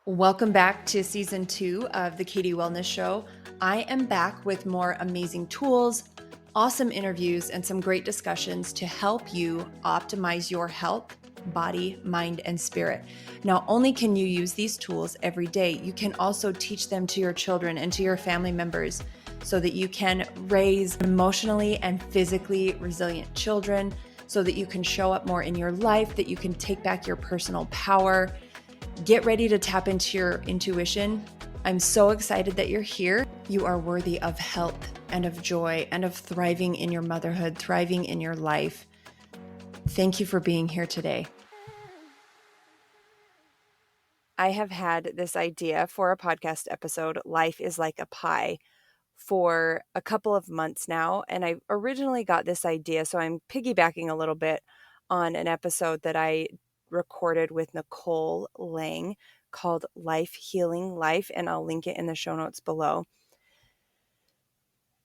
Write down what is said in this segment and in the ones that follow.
Welcome back to season 2 of the Katie Wellness Show. I am back with more amazing tools, awesome interviews, and some great discussions to help you optimize your health, body, mind, and spirit. Not only can you use these tools every day, you can also teach them to your children and to your family members so that you can raise emotionally and physically resilient children, so that you can show up more in your life, that you can take back your personal power. Get ready to tap into your intuition. I'm so excited that you're here. You are worthy of health and of joy and of thriving in your motherhood, thriving in your life. Thank you for being here today. I have had this idea for a podcast episode, Life is Like a Pie, for a couple of months now. And I originally got this idea, so I'm piggybacking a little bit on an episode that I recorded with Nicole Lang called Life Healing Life, and I'll link it in the show notes below.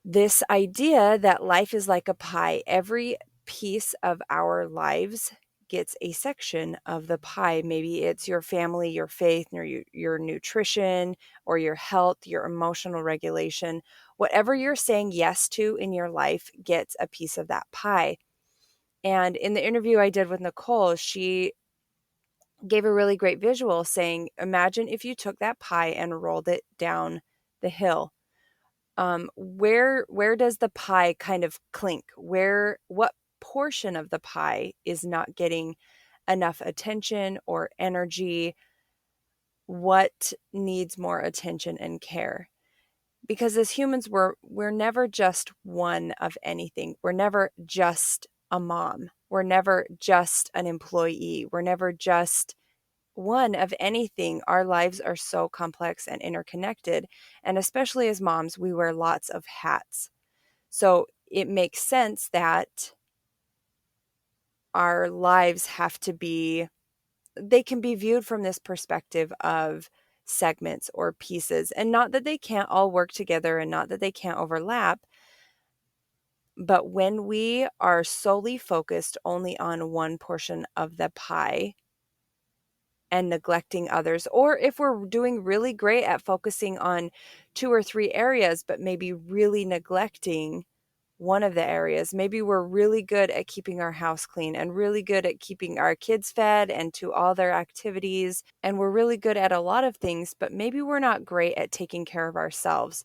This idea that life is like a pie, every piece of our lives gets a section of the pie. Maybe it's your family, your faith, or your nutrition, or your health, your emotional regulation. Whatever you're saying yes to in your life gets a piece of that pie. And in the interview I did with Nicole, she gave a really great visual saying, imagine if you took that pie and rolled it down the hill. Where does the pie kind of clink? What portion of the pie is not getting enough attention or energy? What needs more attention and care? Because as humans, we're never just one of anything. We're never just a mom. We're never just an employee. We're never just one of anything. Our lives are so complex and interconnected. And especially as moms, we wear lots of hats. So it makes sense that our lives they can be viewed from this perspective of segments or pieces. And not that they can't all work together and not that they can't overlap. But when we are solely focused only on one portion of the pie, and neglecting others, or if we're doing really great at focusing on 2 or 3 areas, but maybe really neglecting one of the areas. Maybe we're really good at keeping our house clean and really good at keeping our kids fed and to all their activities. And we're really good at a lot of things, but maybe we're not great at taking care of ourselves.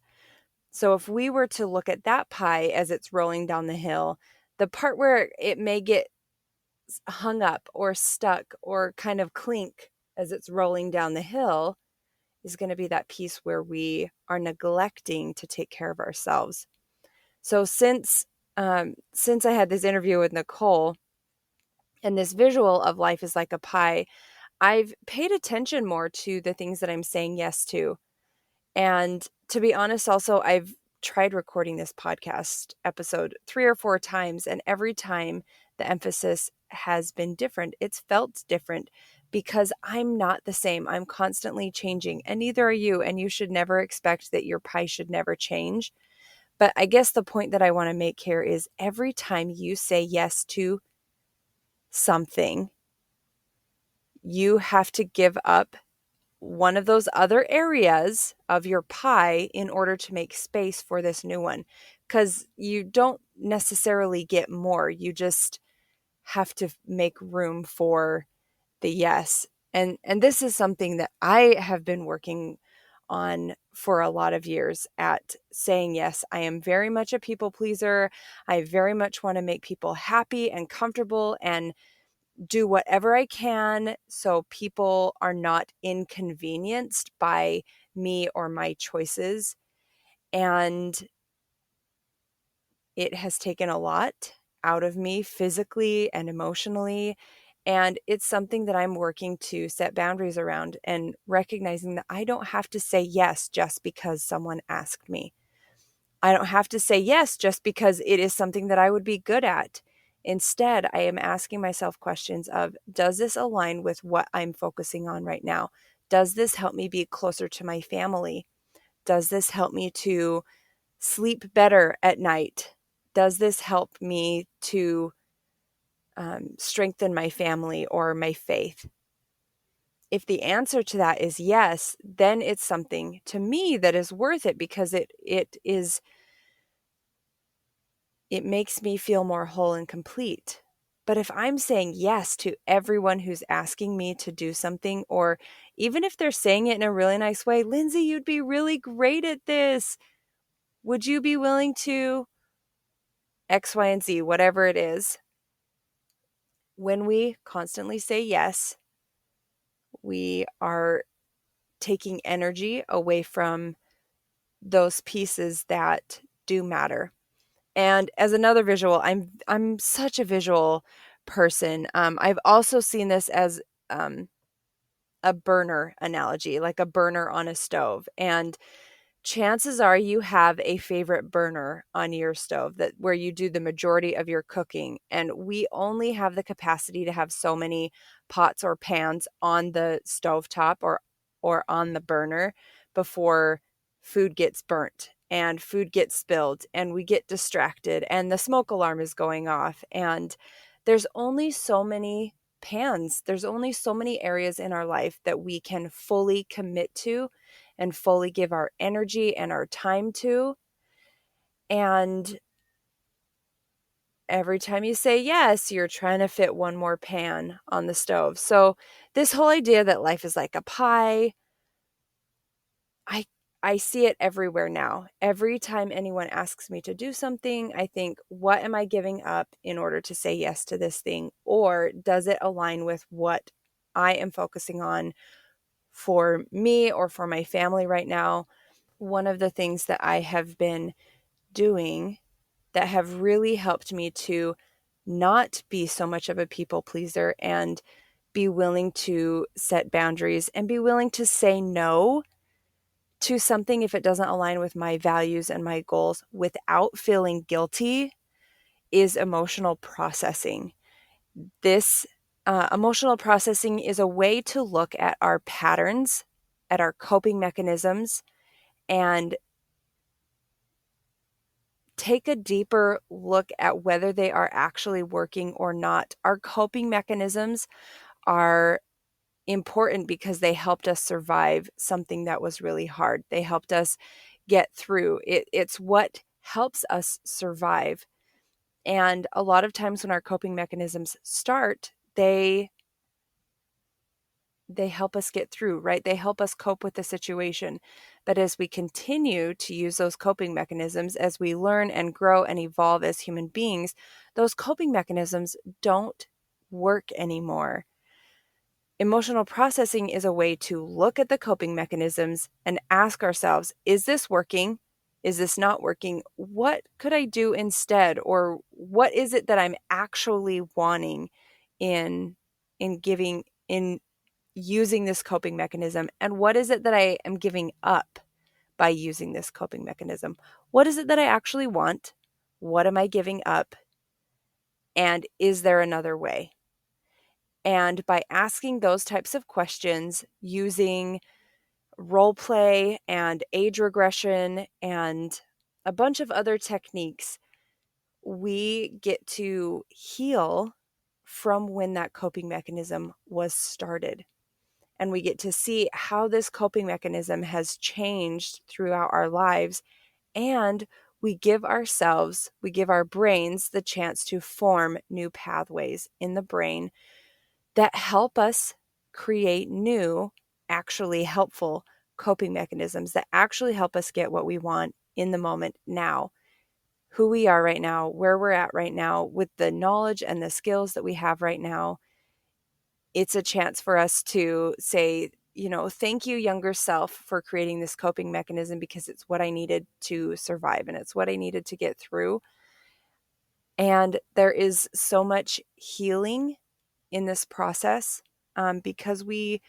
So if we were to look at that pie as it's rolling down the hill, the part where it may get hung up or stuck or kind of clink as it's rolling down the hill is going to be that piece where we are neglecting to take care of ourselves. So since I had this interview with Nicole and this visual of life is like a pie, I've paid attention more to the things that I'm saying yes to. And to be honest, also, I've tried recording this podcast episode 3 or 4 times, and every time the emphasis has been different. It's felt different because I'm not the same. I'm constantly changing, and neither are you. And you should never expect that your pie should never change. But I guess the point that I want to make here is every time you say yes to something, you have to give up one of those other areas of your pie in order to make space for this new one. Because you don't necessarily get more. You just have to make room for the yes. And this is something that I have been working on for a lot of years at saying yes. I am very much a people pleaser. I very much want to make people happy and comfortable and do whatever I can so people are not inconvenienced by me or my choices. And it has taken a lot out of me physically and emotionally. And it's something that I'm working to set boundaries around and recognizing that I don't have to say yes just because someone asked me. I don't have to say yes just because it is something that I would be good at. Instead, I am asking myself questions of, does this align with what I'm focusing on right now? Does this help me be closer to my family? Does this help me to sleep better at night? Does this help me to strengthen my family or my faith? if the answer to that is yes, then it's something to me that is worth it, because it makes me feel more whole and complete. But if I'm saying yes to everyone who's asking me to do something, or even if they're saying it in a really nice way, Lindsay, you'd be really great at this. Would you be willing to X, Y, and Z, whatever it is? When we constantly say yes, we are taking energy away from those pieces that do matter. And as another visual, I'm such a visual person. I've also seen this as um, a burner analogy, like a burner on a stove. And chances are you have a favorite burner on your stove that where you do the majority of your cooking, and we only have the capacity to have so many pots or pans on the stovetop or on the burner before food gets burnt and food gets spilled and we get distracted and the smoke alarm is going off, and there's only so many pans, there's only so many areas in our life that we can fully commit to and fully give our energy and our time to. And every time you say yes, you're trying to fit one more pan on the stove. So this whole idea that life is like a pie, I I see it everywhere now. Every time anyone asks me to do something, I think, what am I giving up in order to say yes to this thing? Or does it align with what I am focusing on for me or for my family right now? One of the things that I have been doing that have really helped me to not be so much of a people pleaser and be willing to set boundaries and be willing to say no to something if it doesn't align with my values and my goals without feeling guilty is emotional processing. This emotional processing is a way to look at our patterns, at our coping mechanisms, and take a deeper look at whether they are actually working or not. Our coping mechanisms are important because they helped us survive something that was really hard. They helped us get through. It's what helps us survive. And a lot of times when our coping mechanisms start, they help us get through, right? They help us cope with the situation. But as we continue to use those coping mechanisms, as we learn and grow and evolve as human beings, those coping mechanisms don't work anymore. Emotional processing is a way to look at the coping mechanisms and ask ourselves, is this working? Is this not working? What could I do instead? Or what is it that I'm actually wanting in giving in using this coping mechanism, and what is it that I am giving up by using this coping mechanism? What is it that I actually want? What am I giving up? And is there another way? And by asking those types of questions using role play and age regression and a bunch of other techniques, we get to heal from when that coping mechanism was started. And we get to see how this coping mechanism has changed throughout our lives. And we give our brains the chance to form new pathways in the brain that help us create new, actually helpful coping mechanisms that actually help us get what we want in the moment now. Who we are right now, where we're at right now, with the knowledge and the skills that we have right now, it's a chance for us to say, thank you, younger self, for creating this coping mechanism, because it's what I needed to survive and it's what I needed to get through. And there is so much healing in this process, because we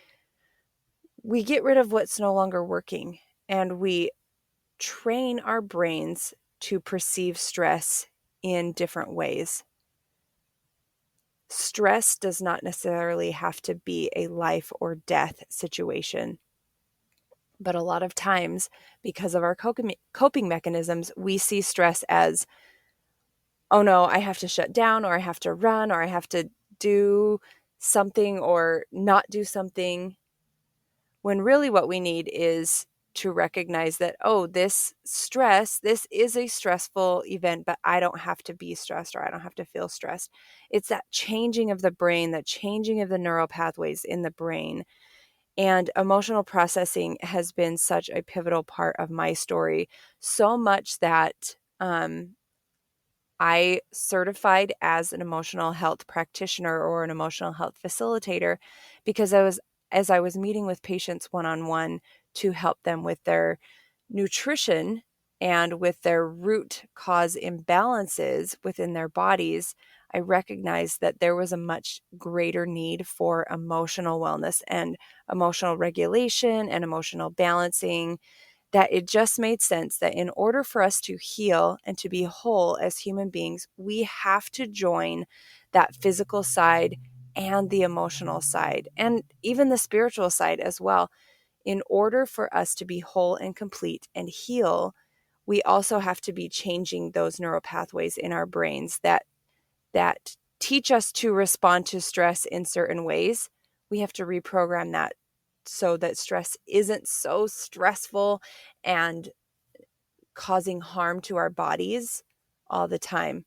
get rid of what's no longer working, and we train our brains to perceive stress in different ways. Stress does not necessarily have to be a life or death situation. But a lot of times, because of our coping mechanisms, we see stress as, oh no, I have to shut down, or I have to run, or I have to do something or not do something. when really what we need is to recognize that, oh, this is a stressful event, but I don't have to be stressed, or I don't have to feel stressed. It's that changing of the brain, that changing of the neural pathways in the brain. And emotional processing has been such a pivotal part of my story, so much that I certified as an emotional health practitioner or an emotional health facilitator because as I was meeting with patients one-on-one to help them with their nutrition and with their root cause imbalances within their bodies, I recognized that there was a much greater need for emotional wellness and emotional regulation and emotional balancing, that it just made sense that in order for us to heal and to be whole as human beings, we have to join that physical side and the emotional side and even the spiritual side as well. In order for us to be whole and complete and heal, we also have to be changing those neural pathways in our brains that teach us to respond to stress in certain ways. We have to reprogram that so that stress isn't so stressful and causing harm to our bodies all the time.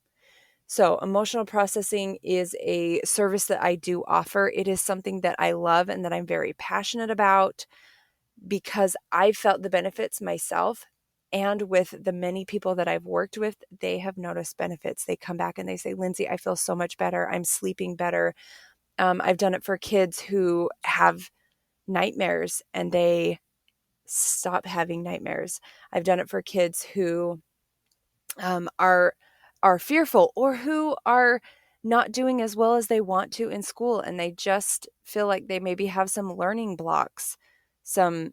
So, emotional processing is a service that I do offer. It is something that I love and that I'm very passionate about because I felt the benefits myself. And with the many people that I've worked with, they have noticed benefits. They come back and they say, Lindsey, I feel so much better. I'm sleeping better. I've done it for kids who have nightmares and they stop having nightmares. I've done it for kids who are fearful or who are not doing as well as they want to in school, and they just feel like they maybe have some learning blocks, some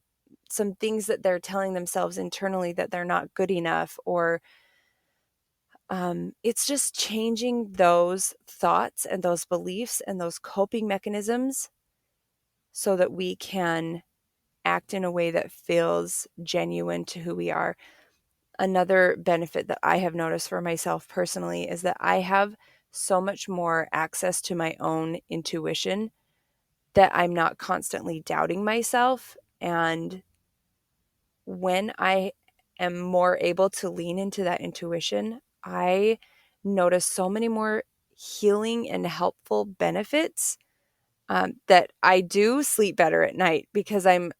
things that they're telling themselves internally that they're not good enough, or it's just changing those thoughts and those beliefs and those coping mechanisms so that we can act in a way that feels genuine to who we are. Another benefit that I have noticed for myself personally is that I have so much more access to my own intuition, that I'm not constantly doubting myself. And when I am more able to lean into that intuition, I notice so many more healing and helpful benefits, that I do sleep better at night because I'm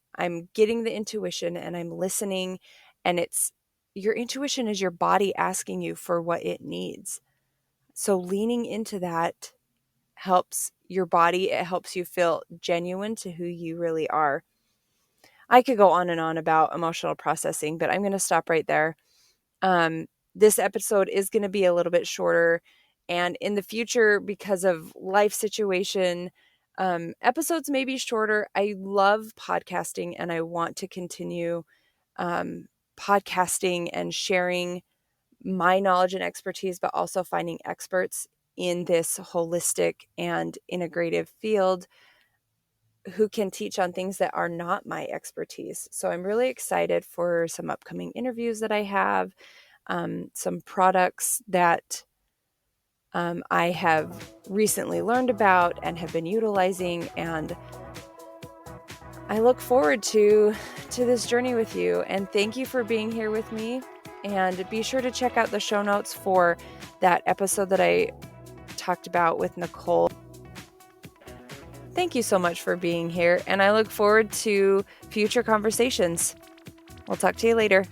getting the intuition and I'm listening, and it's your intuition is your body asking you for what it needs. So leaning into that helps your body. It helps you feel genuine to who you really are. I could go on and on about emotional processing, but I'm going to stop right there. This episode is going to be a little bit shorter, and in the future, because of life situation, episodes may be shorter. I love podcasting and I want to continue podcasting and sharing my knowledge and expertise, but also finding experts in this holistic and integrative field who can teach on things that are not my expertise. So I'm really excited for some upcoming interviews that I have, some products that I have recently learned about and have been utilizing, and I look forward to this journey with you. And thank you for being here with me. And be sure to check out the show notes for that episode that I talked about with Nicole. Thank you so much for being here, and I look forward to future conversations. We'll talk to you later.